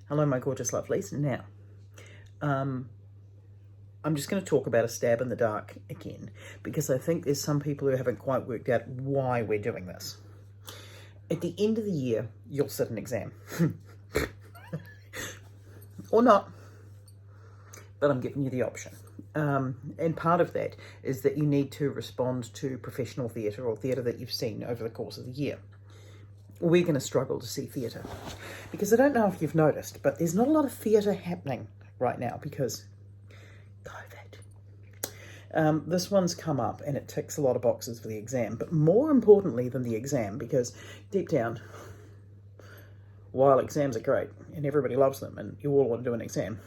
Hello, my gorgeous lovelies. Now, I'm just going to talk about a stab in the dark again, because I think there's some people who haven't quite worked out why we're doing this. At the end of the year, you'll sit an exam. Or not, but I'm giving you the option. And part of that is that you need to respond to professional theatre or theatre that you've seen over the course of the year. We're going to struggle to see theatre, because I don't know if you've noticed, but there's not a lot of theatre happening right now because COVID. This one's come up and it ticks a lot of boxes for the exam, but more importantly than the exam, because deep down, while exams are great and everybody loves them and you all want to do an exam,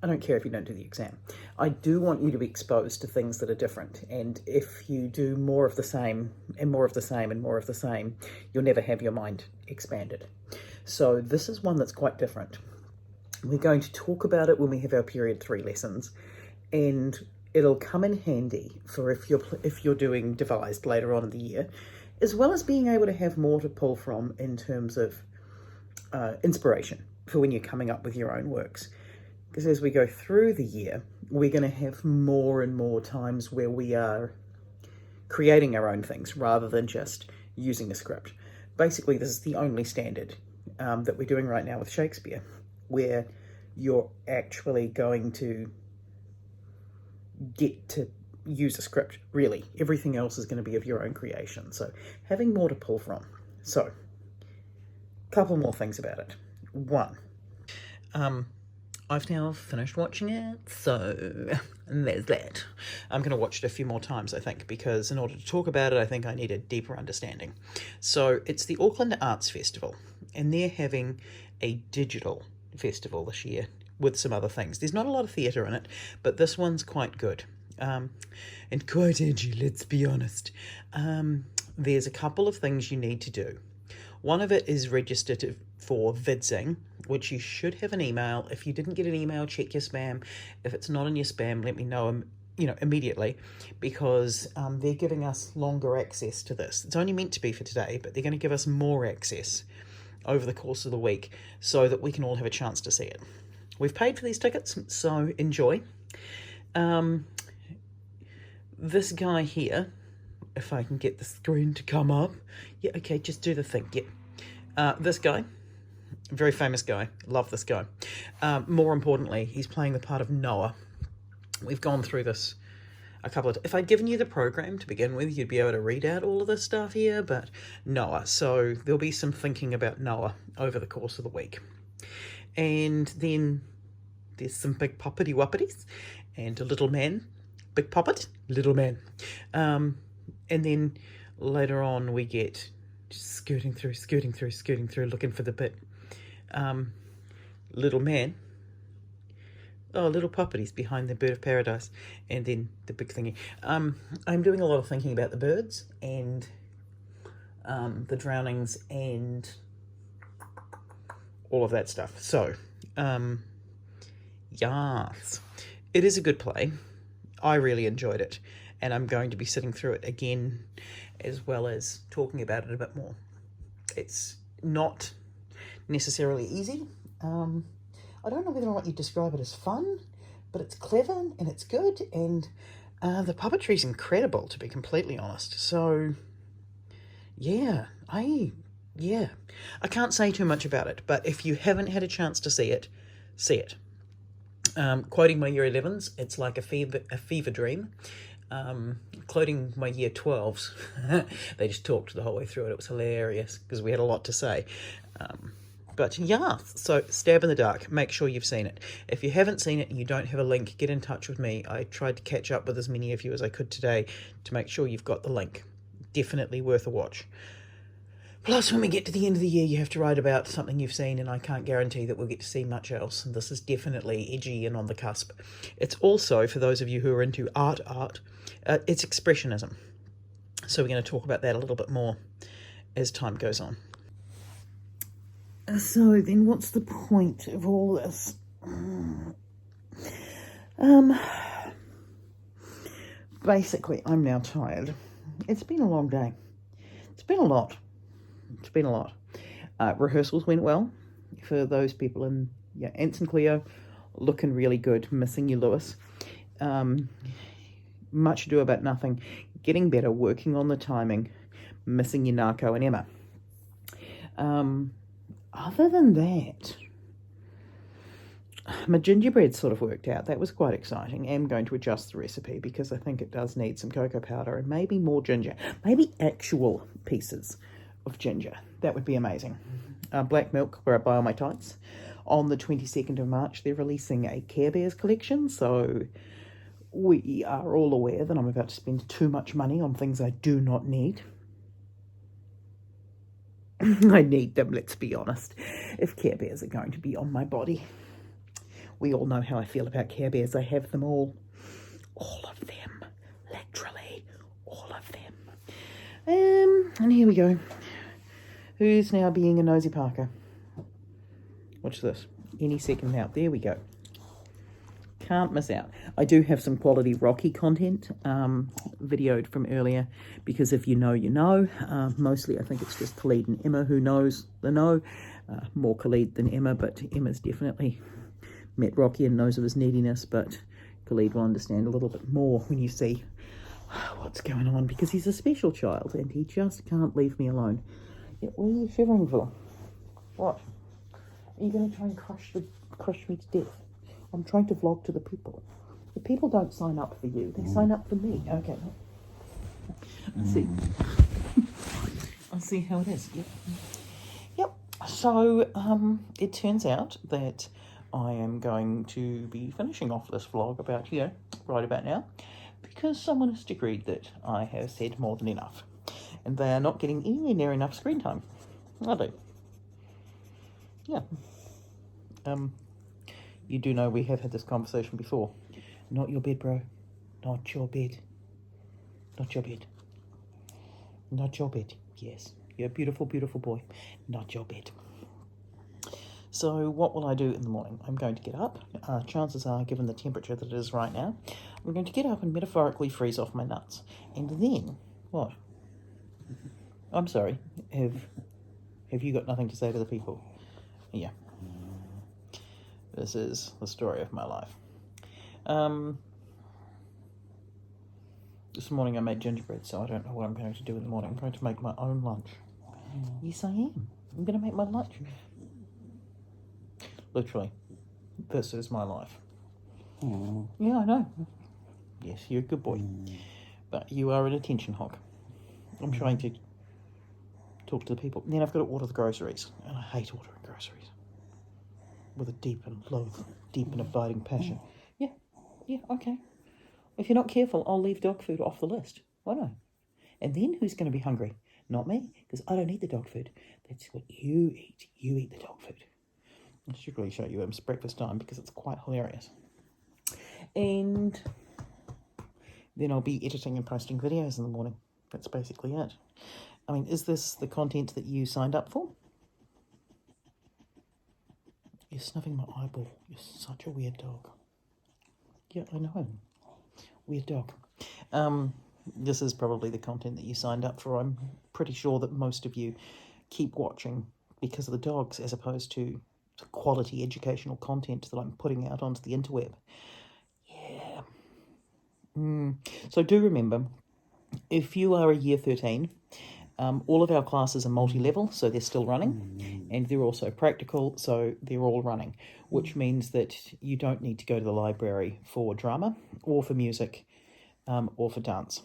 I don't care if you don't do the exam. I do want you to be exposed to things that are different. And if you do more of the same and more of the same and more of the same, you'll never have your mind expanded. So this is one that's quite different. We're going to talk about it when we have our period 3 lessons, and it'll come in handy for if you're doing devised later on in the year, as well as being able to have more to pull from in terms of inspiration for when you're coming up with your own works. Because as we go through the year, we're going to have more and more times where we are creating our own things rather than just using a script. Basically, this is the only standard that we're doing right now with Shakespeare, where you're actually going to get to use a script, really. Everything else is going to be of your own creation. So having more to pull from. So, a couple more things about it. One, I've now finished watching it, so there's that. I'm going to watch it a few more times, I think, because in order to talk about it, I think I need a deeper understanding. So it's the Auckland Arts Festival, and they're having a digital festival this year with some other things. There's not a lot of theatre in it, but this one's quite good. And quite edgy, let's be honest. There's a couple of things you need to do. One of it is register for VidZing, which you should have an email. If you didn't get an email, check your spam. If it's not in your spam, let me know, immediately, because they're giving us longer access to this. It's only meant to be for today, but they're going to give us more access over the course of the week so that we can all have a chance to see it. We've paid for these tickets, so enjoy. This guy here, if I can get the screen to come up. Yeah, okay, just do the thing. Yeah. This guy, very famous guy. Love this guy. More importantly, he's playing the part of Noah. We've gone through this a couple of... If I'd given you the program to begin with, you'd be able to read out all of this stuff here, but Noah. So there'll be some thinking about Noah over the course of the week. And then there's some big poppity-wuppities and a little man. Big poppet, little man. And then later on we get just skirting through, looking for the bit. Little man. Oh, little puppities behind the bird of paradise. And then the big thingy. I'm doing a lot of thinking about the birds and the drownings and all of that stuff. So, yes. It is a good play. I really enjoyed it. And I'm going to be sitting through it again, as well as talking about it a bit more. It's not necessarily easy. I don't know whether or not you describe it as fun, but it's clever and it's good, and the puppetry's incredible, to be completely honest. So, yeah, I can't say too much about it, but if you haven't had a chance to see it, see it. Quoting my year 11s, it's like a fever dream. Quoting my year 12s, they just talked the whole way through it. It was hilarious because we had a lot to say. But yeah, so Stab in the Dark, make sure you've seen it. If you haven't seen it and you don't have a link, get in touch with me. I tried to catch up with as many of you as I could today to make sure you've got the link. Definitely worth a watch. Plus, when we get to the end of the year, you have to write about something you've seen, and I can't guarantee that we'll get to see much else. And this is definitely edgy and on the cusp. It's also, for those of you who are into art, it's expressionism. So we're going to talk about that a little bit more as time goes on. So then what's the point of all this? Basically, I'm now tired. It's been a long day. It's been a lot. Rehearsals went well for those people in Ants and Cleo, looking really good. Missing you, Lewis. Much ado about nothing. Getting better, working on the timing. Missing you, Narco and Emma. Other than that, my gingerbread sort of worked out. That was quite exciting. I'm going to adjust the recipe because I think it does need some cocoa powder and maybe more ginger. Maybe actual pieces of ginger. That would be amazing. Black milk, where I buy all my tights. On the 22nd of March, they're releasing a Care Bears collection, so we are all aware that I'm about to spend too much money on things I do not need. I need them, let's be honest, if Care Bears are going to be on my body. We all know how I feel about Care Bears. I have them all. All of them. Literally, all of them. And here we go. Who's now being a nosy Parker? Watch this. Any second now. There we go. Can't miss out. I do have some quality Rocky content videoed from earlier, because if you know, you know. Mostly I think it's just Khalid and Emma who knows the know. More Khalid than Emma, but Emma's definitely met Rocky and knows of his neediness, but Khalid will understand a little bit more when you see what's going on, because he's a special child and he just can't leave me alone. Yeah, what are you shivering for? What? Are you going to try and crush me to death? I'm trying to vlog to the people. The people don't sign up for you. They sign up for me. Okay. Let's see. I'll see how it is. Yep. So, it turns out that I am going to be finishing off this vlog about here, right about now, because someone has agreed that I have said more than enough. And they are not getting anywhere near enough screen time, are they? Yeah. You do know we have had this conversation before. Not your bed, bro. Not your bed. Not your bed. Not your bed. Yes. You're a beautiful, beautiful boy. Not your bed. So what will I do in the morning? I'm going to get up. Chances are, given the temperature that it is right now, I'm going to get up and metaphorically freeze off my nuts. And then, what? I'm sorry. Have you got nothing to say to the people? Yeah. This is the story of my life. This morning I made gingerbread, so I don't know what I'm going to do in the morning. I'm going to make my own lunch. Yes, I am. I'm going to make my lunch. Literally, this is my life. Yeah, I know. Yes, you're a good boy. But you are an attention hog. I'm trying to talk to the people. Then I've got to order the groceries. And I hate ordering groceries. With a deep and abiding passion. Yeah, okay. If you're not careful, I'll leave dog food off the list. Why not? And then who's going to be hungry? Not me, because I don't eat the dog food. That's what you eat. You eat the dog food. I should really show you it's breakfast time, because it's quite hilarious. And then I'll be editing and posting videos in the morning. That's basically it. I mean, is this the content that you signed up for? You're snuffing my eyeball. You're such a weird dog. Yeah, I know. Weird dog. This is probably the content that you signed up for. I'm pretty sure that most of you keep watching because of the dogs, as opposed to quality educational content that I'm putting out onto the interweb. Yeah. So do remember, if you are a year 13, all of our classes are multi-level, so they're still running, and they're also practical, so they're all running, which means that you don't need to go to the library for drama, or for music, or for dance.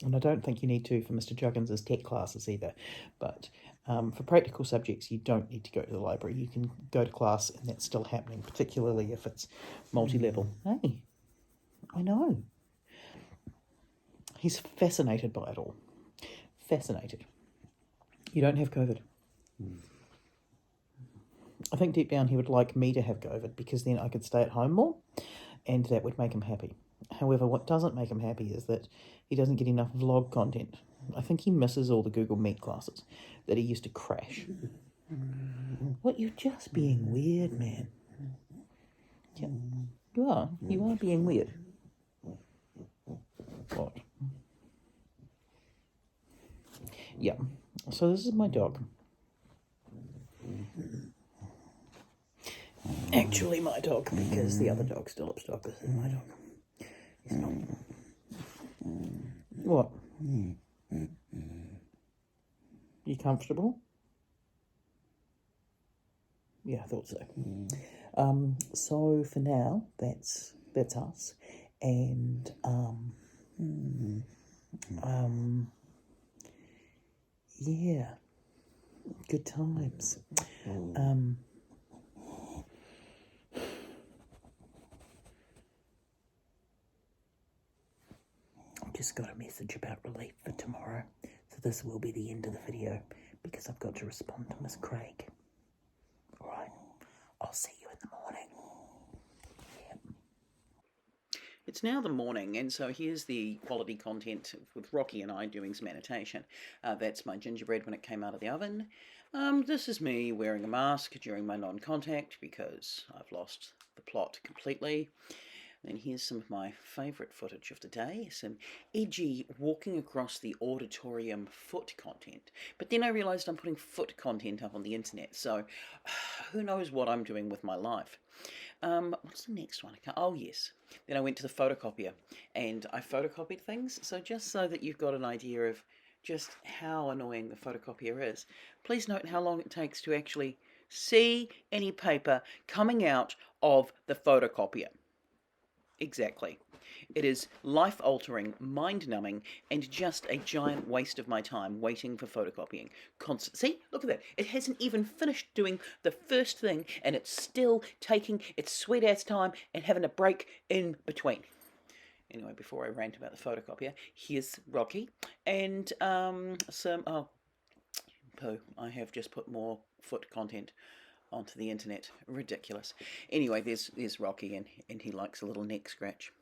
And I don't think you need to for Mr. Juggins' tech classes either, but for practical subjects, you don't need to go to the library. You can go to class, and that's still happening, particularly if it's multi-level. Hey, I know. He's fascinated by it all. Fascinated. You don't have COVID. I think deep down he would like me to have COVID, because then I could stay at home more, and that would make him happy. However, what doesn't make him happy is that he doesn't get enough vlog content. I think he misses all the Google Meet classes that he used to crash. What, you're just being weird, man. Yeah, you are. You are being weird. What? Yeah. So this is my dog. actually my dog, because the other dog still upstairs. This is my dog. He's not. What? You comfortable? Yeah, I thought so. So for now, that's us, and yeah, good times. Just got a message about relief for tomorrow, so this will be the end of the video because I've got to respond to Miss Craig. Alright, I'll see you in the morning. Yeah. It's now the morning, and so here's the quality content with Rocky and I doing some annotation. That's my gingerbread when it came out of the oven. This is me wearing a mask during my non-contact because I've lost the plot completely. And here's some of my favourite footage of the day, some edgy walking across the auditorium foot content. But then I realised I'm putting foot content up on the internet, so who knows what I'm doing with my life. What's the next one? Oh yes, then I went to the photocopier and I photocopied things, so just so that you've got an idea of just how annoying the photocopier is, please note how long it takes to actually see any paper coming out of the photocopier. Exactly. It is life-altering, mind-numbing, and just a giant waste of my time waiting for photocopying. See? Look at that. It hasn't even finished doing the first thing, and it's still taking its sweet-ass time and having a break in between. Anyway, before I rant about the photocopier, here's Rocky, and oh, poo. I have just put more foot content onto the internet. Ridiculous. Anyway, there's Rocky, and he likes a little neck scratch.